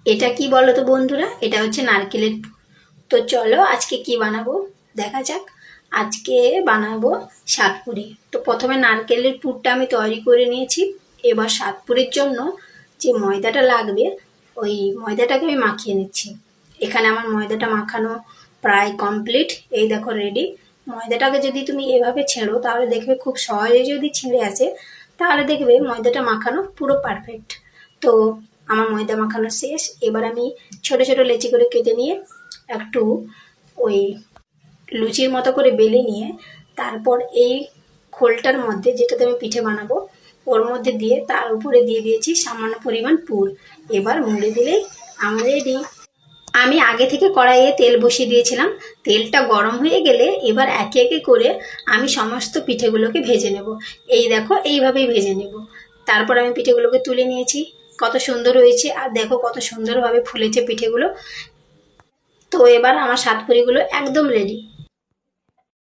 এটা কি বলো তো বন্ধুরা, এটা হচ্ছে নারকেলের পুর। তো চলো আজকে কি বানাবো দেখা যাক। আজকে বানাবো সাতপুরি। তো প্রথমে নারকেলের পুরটা আমি তৈরি করে নিয়েছি। এবার সাতপুরির জন্য যে ময়দাটা লাগবে, ওই ময়দাটাকে আমি মাখিয়ে নিচ্ছি। এখানে আমার ময়দাটা মাখানো প্রায় কমপ্লিট। এই দেখো রেডি। ময়দাটাকে যদি তুমি এভাবে ছেড়ো তাহলে দেখবে খুব সহজে যদি ছিঁড়ে আসে, তাহলে দেখবে ময়দাটা মাখানো পুরো পারফেক্ট। তো আমার ময়দা মাখানো শেষ। এবার আমি ছোট ছোট লেচি করে কেটে নিয়ে একটু ওই লুচির মতো করে বেলে নিয়ে তারপর এই খোলটার মধ্যে, যেটাতে আমি পিঠে বানাবো, ওর মধ্যে দিয়ে তার উপরে দিয়ে দিয়েছি সামান্য পরিমাণ পুর। এবার মুড়ে দিলেই আমার রেডি। আমি আগে থেকে কড়াইয়ে তেল বসিয়ে দিয়েছিলাম। তেলটা গরম হয়ে গেলে এবার একে একে করে আমি সমস্ত পিঠেগুলোকে ভেজে নেব। এই দেখো এইভাবেই ভেজে নেব। তারপর আমি পিঠেগুলোকে তুলে নিয়েছি। কত সুন্দর হয়েছে, আর দেখো কত সুন্দরভাবে ফুলেছে পিঠেগুলো। তো এবার আমার সাতপুরিগুলো একদম রেডি।